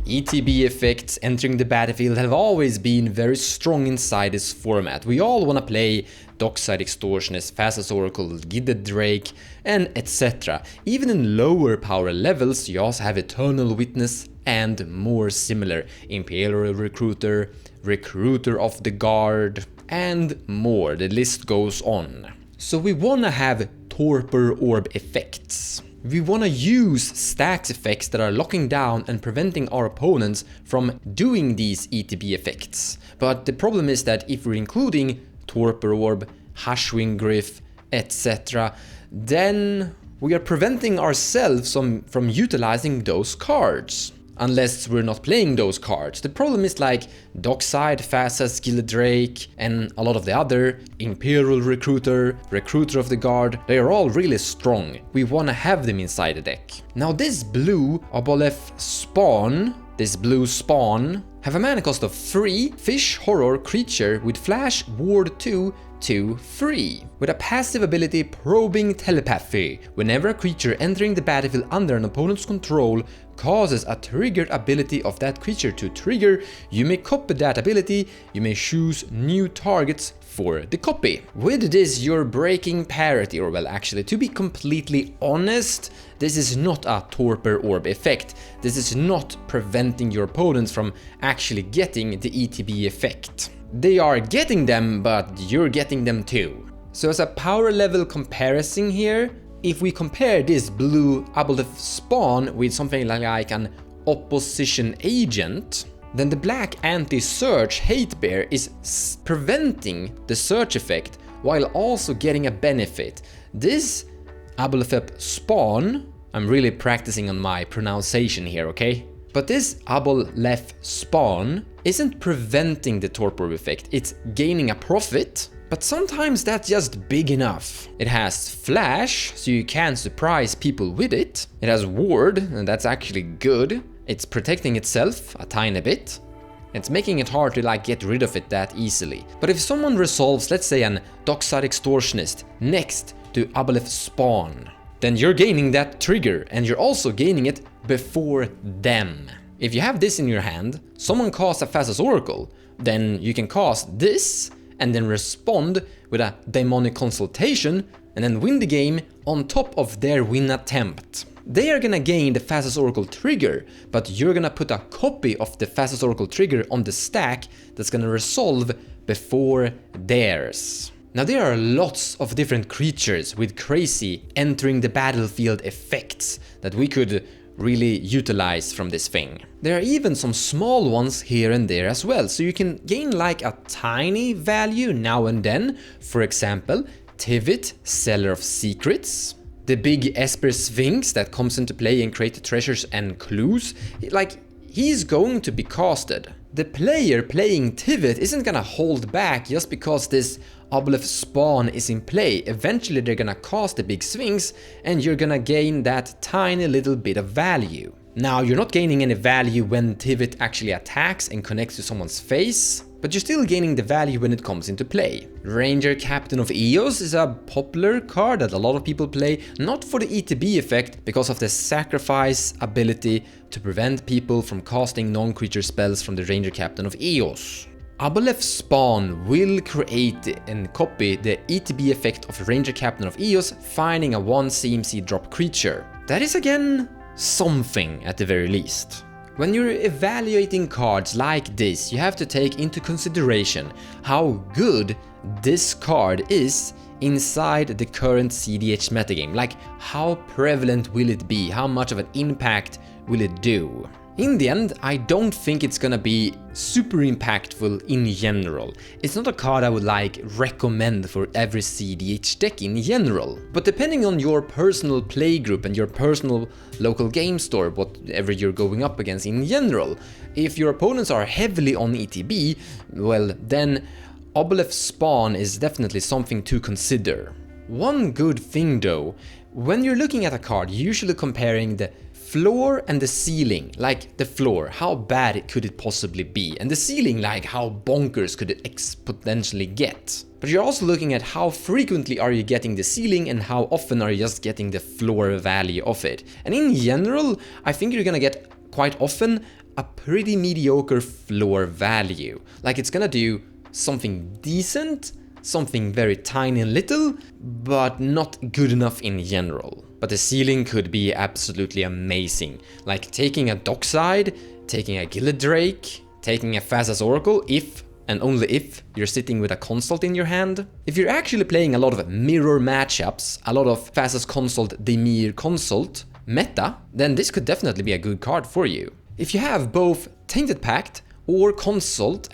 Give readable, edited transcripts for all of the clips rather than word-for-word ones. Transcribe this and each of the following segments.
ETB effects entering the battlefield have always been very strong inside this format. We all want to play Dockside Extortionist, Fastest Oracle, Gilded Drake, and etc. Even in lower power levels, you also have Eternal Witness and more similar. Imperial Recruiter, Recruiter of the Guard, and more. The list goes on. So we want to have Torpor Orb effects. We want to use stacks effects that are locking down and preventing our opponents from doing these ETB effects. But the problem is that if we're including Torpor Orb, Hushwing Gryph, etc., then we are preventing ourselves from utilizing those cards. Unless we're not playing those cards. The problem is like Dockside, Fastest, Gilded Drake, and a lot of the other Imperial Recruiter, Recruiter of the Guard, they are all really strong. We want to have them inside the deck. Now this blue Aboleth Spawn, have a mana cost of 3, fish, horror, creature with flash, ward 2, 2/3. With a passive ability Probing Telepathy. Whenever a creature entering the battlefield under an opponent's control causes a triggered ability of that creature to trigger, you may copy that ability. You may choose new targets for the copy. With this, you're breaking parity, or well, actually, to be completely honest, this is not a Torpor Orb effect. This is not preventing your opponents from actually getting the ETB effect. They are getting them, but you're getting them too. So as a power level comparison here, if we compare this blue Aboleth Spawn with something like an opposition agent, then the black anti-search Hate Bear is preventing the search effect while also getting a benefit. This Aboleth Spawn, I'm really practicing on my pronunciation here, okay? But this Aboleth Spawn isn't preventing the Torpor effect, it's gaining a profit. But sometimes that's just big enough. It has flash, so you can surprise people with it. It has ward, and that's actually good. It's protecting itself a tiny bit. It's making it hard to like get rid of it that easily. But if someone resolves, let's say an Dockside Extortionist next to Aboleth Spawn, then you're gaining that trigger, and you're also gaining it before them. If you have this in your hand, someone casts a Fastest Oracle, then you can cast this, and then respond with a Demonic Consultation, and then win the game on top of their win attempt. They are gonna gain the Fastest Oracle trigger, but you're gonna put a copy of the Fastest Oracle trigger on the stack that's gonna resolve before theirs. Now there are lots of different creatures with crazy entering the battlefield effects that we could really utilize from this thing. There are even some small ones here and there as well, so you can gain like a tiny value now and then. For example, Tivit, Seller of Secrets. The big Esper Sphinx that comes into play and creates treasures and clues. Like, he's going to be casted. The player playing Tivit isn't gonna hold back just because this Aboleth Spawn is in play. Eventually they're gonna cast the big Sphinx and you're gonna gain that tiny little bit of value. Now you're not gaining any value when Tivit actually attacks and connects to someone's face, but you're still gaining the value when it comes into play. Ranger Captain of Eos is a popular card that a lot of people play, not for the ETB effect, because of the sacrifice ability to prevent people from casting non-creature spells from the Ranger Captain of Eos. Aboleth Spawn will create and copy the ETB effect of Ranger Captain of Eos, finding a 1 CMC drop creature. That is again something at the very least. When you're evaluating cards like this, you have to take into consideration how good this card is inside the current cEDH metagame. Like, how prevalent will it be? How much of an impact will it do? In the end, I don't think it's gonna be super impactful in general. It's not a card I would like recommend for every cEDH deck in general. But depending on your personal playgroup and your personal local game store, whatever you're going up against in general, if your opponents are heavily on ETB, well then Aboleth Spawn is definitely something to consider. One good thing though, when you're looking at a card, you're usually comparing the floor and the ceiling. Like the floor, how bad could it possibly be? And the ceiling, like how bonkers could it exponentially get? But you're also looking at how frequently are you getting the ceiling and how often are you just getting the floor value of it. And in general, I think you're gonna get quite often a pretty mediocre floor value. Like it's gonna do something decent, something very tiny and little, but not good enough in general. But the ceiling could be absolutely amazing. Like taking a Dockside, taking a Gilded Drake, taking a Fast as Oracle, if and only if you're sitting with a consult in your hand. If you're actually playing a lot of mirror matchups, a lot of Fast as Consult, Demir Consult meta, then this could definitely be a good card for you. If you have both Tainted Pact or Consult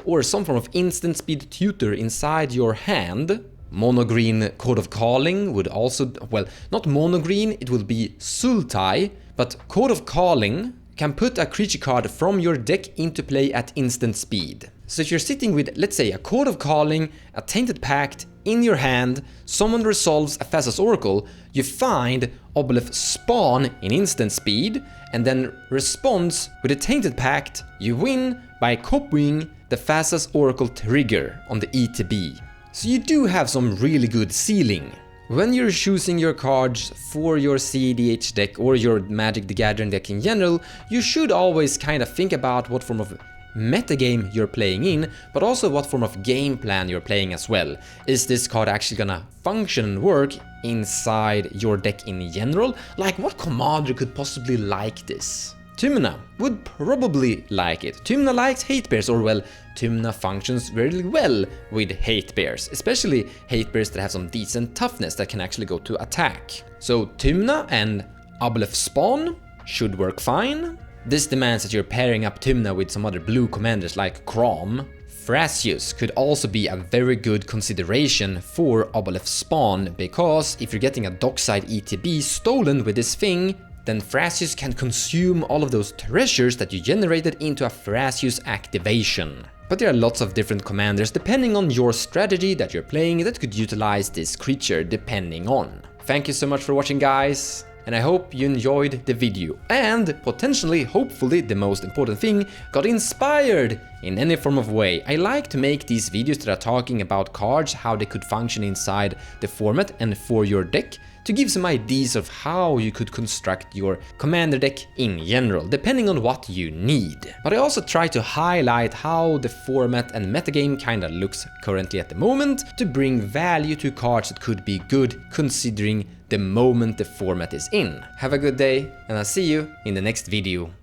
or some form of instant speed tutor inside your hand, mono green Code of Calling would also, well, not mono green, it will be Sultai, but Code of Calling can put a creature card from your deck into play at instant speed. So if you're sitting with, let's say, a Code of Calling, a Tainted Pact in your hand, someone resolves a Fast as Oracle, you find Aboleth Spawn in instant speed, and then responds with a Tainted Pact, you win by copying the Fast as Oracle trigger on the ETB. So you do have some really good ceiling. When you're choosing your cards for your cEDH deck or your Magic the Gathering deck in general, you should always kind of think about what form of metagame you're playing in, but also what form of game plan you're playing as well. Is this card actually gonna function and work inside your deck in general? Like, what commander could possibly like this? Tymna would probably like it. Tymna likes hate bears, or well, Tymna functions very well with hate bears, especially hate bears that have some decent toughness that can actually go to attack. So Tymna and Aboleth Spawn should work fine. This demands that you're pairing up Tymna with some other blue commanders like Crom. Thrasius could also be a very good consideration for Aboleth Spawn, because if you're getting a Dockside ETB stolen with this thing, then Thrasius can consume all of those treasures that you generated into a Thrasius activation. But there are lots of different commanders depending on your strategy that you're playing that could utilize this creature depending on. Thank you so much for watching, guys, and I hope you enjoyed the video and potentially, hopefully, the most important thing, got inspired in any form of way. I like to make these videos that are talking about cards, how they could function inside the format and for your deck, to give some ideas of how you could construct your commander deck in general, depending on what you need. But I also try to highlight how the format and metagame kinda looks currently at the moment, to bring value to cards that could be good considering the moment the format is in. Have a good day, and I'll see you in the next video.